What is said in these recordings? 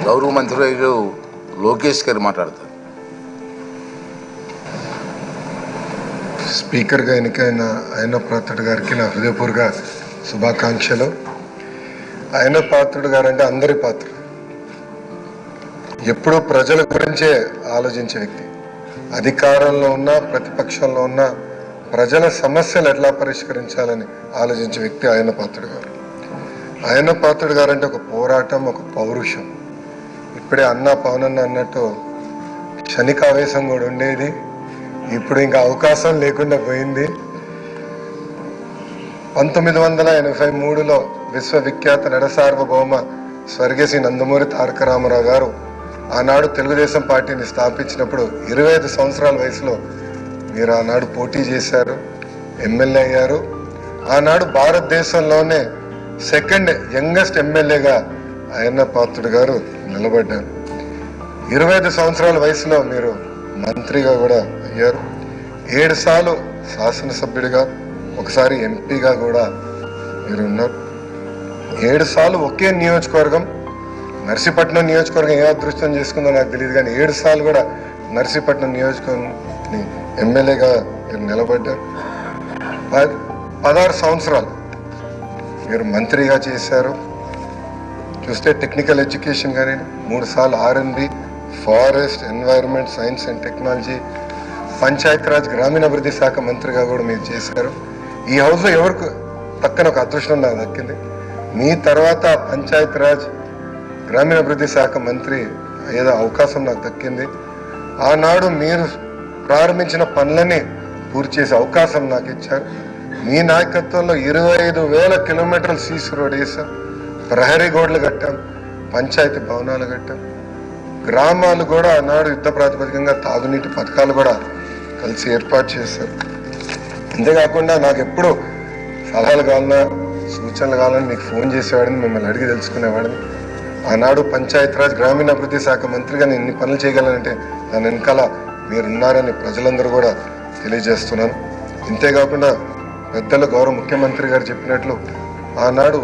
గౌరవ మంత్రి లోకేష్ గారు మాట్లాడతారు. స్పీకర్గా ఎన్నికైన అయ్యన్న పాత్రుడు గారికి నా హృదయపూర్వక శుభాకాంక్షలు. అయ్యన్న పాత్రుడు గారు అంటే అందరి పాత్రుడు, ఎప్పుడూ ప్రజల గురించే ఆలోచించే వ్యక్తి. అధికారంలో ఉన్న ప్రతిపక్షంలో ఉన్న ప్రజల సమస్యలు ఎట్లా పరిష్కరించాలని ఆలోచించే వ్యక్తి అయ్యన్న పాత్రుడు గారు. అయ్యన్న పాత్రుడు గారు అంటే ఒక పోరాటం, ఒక పౌరుషం. ఇప్పుడే అన్న పవనన్న అన్నట్టు క్షణికావేశం కూడా ఉండేది, ఇప్పుడు ఇంకా అవకాశం లేకుండా పోయింది. 1983లో విశ్వవిఖ్యాత నడసార్వభౌమ స్వర్గీయ నందమూరి తారక రామారావు గారు ఆనాడు తెలుగుదేశం పార్టీని స్థాపించినప్పుడు 25 సంవత్సరాల వయసులో మీరు ఆనాడు పోటీ చేశారు, ఎమ్మెల్యే అయ్యారు. ఆనాడు భారతదేశంలోనే సెకండ్ యంగెస్ట్ ఎమ్మెల్యేగా అయ్యన్న పాత్రుడు గారు నిలబడ్డారు. 25 సంవత్సరాల వయసులో మీరు మంత్రిగా కూడా అయ్యారు. 7 సార్లు శాసనసభ్యుడిగా, ఒకసారి ఎంపీగా కూడా మీరు ఉన్నారు. 7 సార్లు ఒకే నియోజకవర్గం, నర్సీపట్నం నియోజకవర్గం ఏ అదృష్టం చేసుకుందో నాకు తెలియదు, కానీ 7 సార్లు కూడా నర్సీపట్నం నియోజకవర్గం ఎమ్మెల్యేగా మీరు నిలబడ్డారు. 16 సంవత్సరాలు మీరు మంత్రిగా చేశారు. చూస్తే టెక్నికల్ ఎడ్యుకేషన్ కానీ 3 సార్లు R&D, forest, environment, science and technology, Panchayati Raj గ్రామీణాభివృద్ధి శాఖ మంత్రిగా కూడా మీరు చేశారు. ఈ హౌస్లో ఎవరికి పక్కన ఒక అదృష్టం నాకు దక్కింది, మీ తర్వాత పంచాయతీరాజ్ గ్రామీణాభివృద్ధి శాఖ మంత్రి ఏదో అవకాశం నాకు దక్కింది. ఆనాడు మీరు ప్రారంభించిన పనులని పూర్తి చేసే అవకాశం నాకు ఇచ్చారు. మీ నాయకత్వంలో 25,000 కిలోమీటర్లు సీసీ రోడ్ వేసాం, ప్రహరీ గోడలు కట్టాం, పంచాయతీ భవనాలు కట్టాం, గ్రామాలు కూడా ఆనాడు యుద్ధ ప్రాతిపదికంగా తాగునీటి పథకాలు కూడా కలిసి ఏర్పాటు చేశారు. అంతేకాకుండా నాకు ఎప్పుడు సలహాలు కావాలన్నా సూచనలు కావాలని మీకు ఫోన్ చేసేవాడిని, మిమ్మల్ని అడిగి తెలుసుకునేవాడిని. ఆనాడు పంచాయతీరాజ్ గ్రామీణాభివృద్ధి శాఖ మంత్రిగా నేను ఇన్ని పనులు చేయగలనంటే దాని వెనకాల మీరున్నారని ప్రజలందరూ కూడా తెలియజేస్తున్నాను. ఇంతేకాకుండా పెద్దలు గౌరవ ముఖ్యమంత్రి గారు చెప్పినట్లు ఆనాడు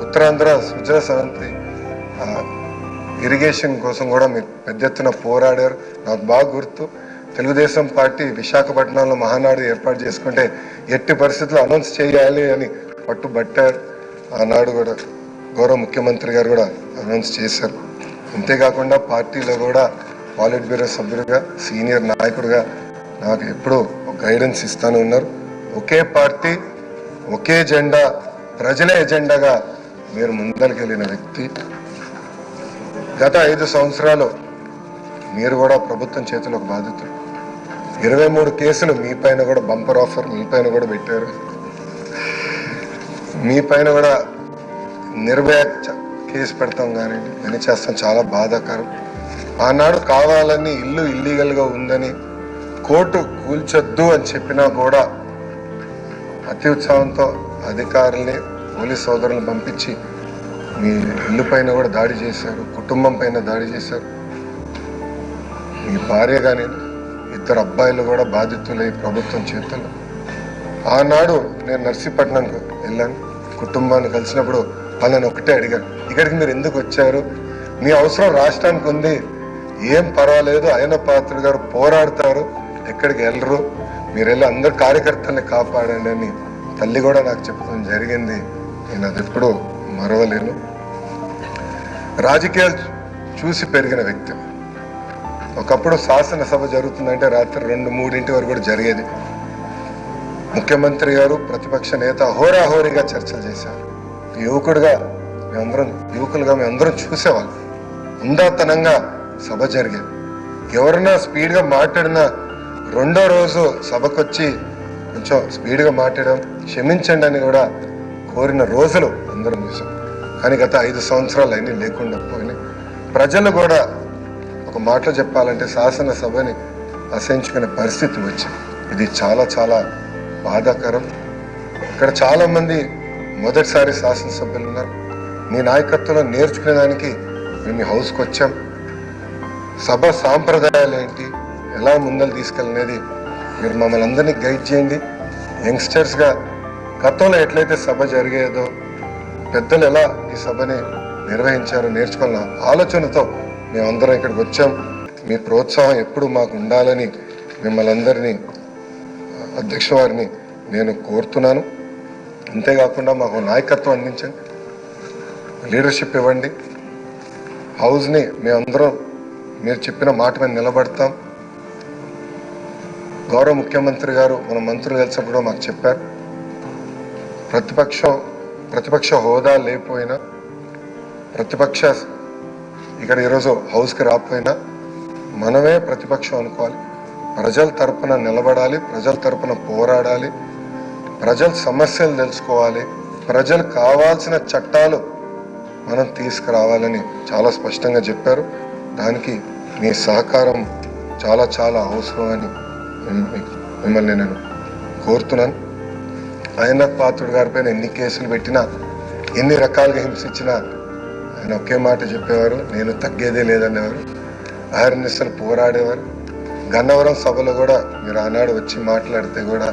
ఉత్తరాంధ్ర సుజల శాంతి ఇరిగేషన్ కోసం కూడా మీరు పెద్ద ఎత్తున పోరాడారు. నాకు బాగా గుర్తు, తెలుగుదేశం పార్టీ విశాఖపట్నంలో మహానాడు ఏర్పాటు చేసుకుంటే ఎట్టి పరిస్థితుల్లో అనౌన్స్ చేయాలి అని పట్టుబట్టారు. ఆనాడు కూడా గౌరవ ముఖ్యమంత్రి గారు కూడా అనౌన్స్ చేశారు. అంతేకాకుండా పార్టీలో కూడా పాలిట్ బ్యూరో సభ్యుడిగా, సీనియర్ నాయకుడిగా నాకు ఎప్పుడూ గైడెన్స్ ఇస్తానే ఉన్నారు. ఒకే పార్టీ, ఒకే జెండా, ప్రజలే ఎజెండాగా మీరు ముందరికెళ్ళిన వ్యక్తి. గత 5 సంవత్సరాలు మీరు కూడా ప్రభుత్వం చేతిలో ఒక బాధితులు. 23 కేసులు మీ పైన కూడా, బంపర్ ఆఫర్ మీ పైన కూడా పెట్టారు. మీ పైన కూడా నిర్భయ కేసు పెడతాం కానీ అని చేస్తాం, చాలా బాధాకరం. ఆనాడు కావాలని ఇల్లు ఇల్లీగల్గా ఉందని కోర్టు కూల్చొద్దు అని చెప్పినా కూడా అతి ఉత్సాహంతో అధికారుల్ని, పోలీస్ సోదరులను పంపించి మీ ఇల్లు పైన కూడా దాడి చేశారు, కుటుంబం పైన దాడి చేశారు. మీ భార్య కానీ 2 అబ్బాయిలు కూడా బాధితులై ప్రభుత్వం చేతుల్లో. ఆనాడు నేను నర్సీపట్నంకు వెళ్ళాను, కుటుంబాన్ని కలిసినప్పుడు వాళ్ళని ఒకటే అడిగాను, ఇక్కడికి మీరు ఎందుకు వచ్చారు, మీ అవసరం రాష్ట్రానికి ఉంది, ఏం పర్వాలేదు, అయ్యన్న పాత్రుడు గారు పోరాడతారు, ఎక్కడికి వెళ్ళరు, మీరు వెళ్ళి అందరు కార్యకర్తల్ని కాపాడండి అని తల్లి కూడా నాకు చెప్పడం జరిగింది. నేను అది ఎప్పుడూ మరవలేను. రాజకీయాలు చూసి పెరిగిన వ్యక్తి. ఒకప్పుడు శాసనసభ జరుగుతుందంటే రాత్రి 2-3 వరకు కూడా జరిగేది. ముఖ్యమంత్రి గారు, ప్రతిపక్ష నేత హోరాహోరీగా చర్చలు చేశారు. యువకులుగా మేమందరం చూసేవాళ్ళం. ఉందాతనంగా సభ జరిగేది. ఎవరైనా స్పీడ్గా మాట్లాడినా 2వ రోజు సభకొచ్చి కొంచెం స్పీడ్గా మాట్లాడడం, క్షమించండి అని కూడా కోరిన రోజులు అందరం చూసాం. కానీ గత 5 సంవత్సరాలు అయినా లేకుండా పోయినాయి. ప్రజలు కూడా ఒక మాటలో చెప్పాలంటే శాసనసభని అసహించుకునే పరిస్థితి వచ్చింది. ఇది చాలా చాలా బాధాకరం. ఇక్కడ చాలామంది మొదటిసారి శాసనసభ్యులు ఉన్నారు. మీ నాయకత్వంలో నేర్చుకునేదానికి మేము హౌస్కి వచ్చాం. సభ సాంప్రదాయాలు ఏంటి, ఎలా ముందలు తీసుకెళ్ళనేది మీరు మమ్మల్ని అందరినీ గైడ్ చేయండి. యంగ్స్టర్స్గా గతంలో ఎట్లయితే సభ జరిగేదో, పెద్దలు ఎలా ఈ సభని నిర్వహించారో నేర్చుకోవాలన్న ఆలోచనతో మేమందరం ఇక్కడికి వచ్చాం. మీ ప్రోత్సాహం ఎప్పుడు మాకు ఉండాలని మిమ్మల్ని అందరినీ అధ్యక్ష వారిని నేను కోరుతున్నాను. అంతేకాకుండా మాకు నాయకత్వం అందించండి, లీడర్షిప్ ఇవ్వండి. హౌస్ని మేమందరం మీరు చెప్పిన మాట మీద నిలబడతాం. గౌరవ ముఖ్యమంత్రి గారు మన మంత్రులు కలిసినప్పుడు మాకు చెప్పారు, ప్రతిపక్ష హోదా లేకపోయినా, ప్రతిపక్ష ఇక్కడ ఈరోజు హౌస్కి రాకపోయినా మనమే ప్రతిపక్షం అనుకోవాలి. ప్రజల తరపున నిలబడాలి, ప్రజల తరపున పోరాడాలి, ప్రజల సమస్యలు తెలుసుకోవాలి, ప్రజలు కావాల్సిన చట్టాలు మనం తీసుకురావాలని చాలా స్పష్టంగా చెప్పారు. దానికి మీ సహకారం చాలా చాలా అవసరం అని మిమ్మల్ని నేను కోరుతున్నాను. అయ్యనాథ్ పాత్రుడు గారిపైన ఎన్ని కేసులు పెట్టినా, ఎన్ని రకాలుగా హింసించినా ఆయన ఒకే మాట చెప్పేవారు, నేను తగ్గేదే లేదనేవారు. అహర్నిశలు పోరాడేవారు. గన్నవరం సభలో కూడా మీరు ఆనాడు వచ్చి మాట్లాడితే కూడా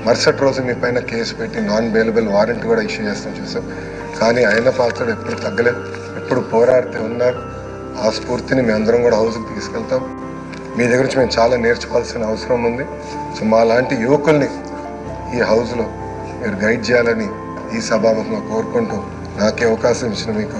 మరుసటి రోజు మీ పైన కేసు పెట్టి నాన్ బెయిలబుల్ వారెంట్ కూడా ఇష్యూ చేస్తాం చూసాం. కానీ అయ్యన్న పాత్రుడు ఎప్పుడు తగ్గలేదు, ఎప్పుడు పోరాడుతూ ఉన్నారు. ఆ స్ఫూర్తిని మేము అందరం కూడా హౌస్కి తీసుకెళ్తాం. మీ దగ్గర నుంచి మేము చాలా నేర్చుకోవాల్సిన అవసరం ఉంది. సో మా లాంటి యువకుల్ని ఈ హౌస్లో మీరు గైడ్ చేయాలని ఈ సభాముఖంగా కోరుకుంటూ నాకే అవకాశం ఇచ్చిన మీకు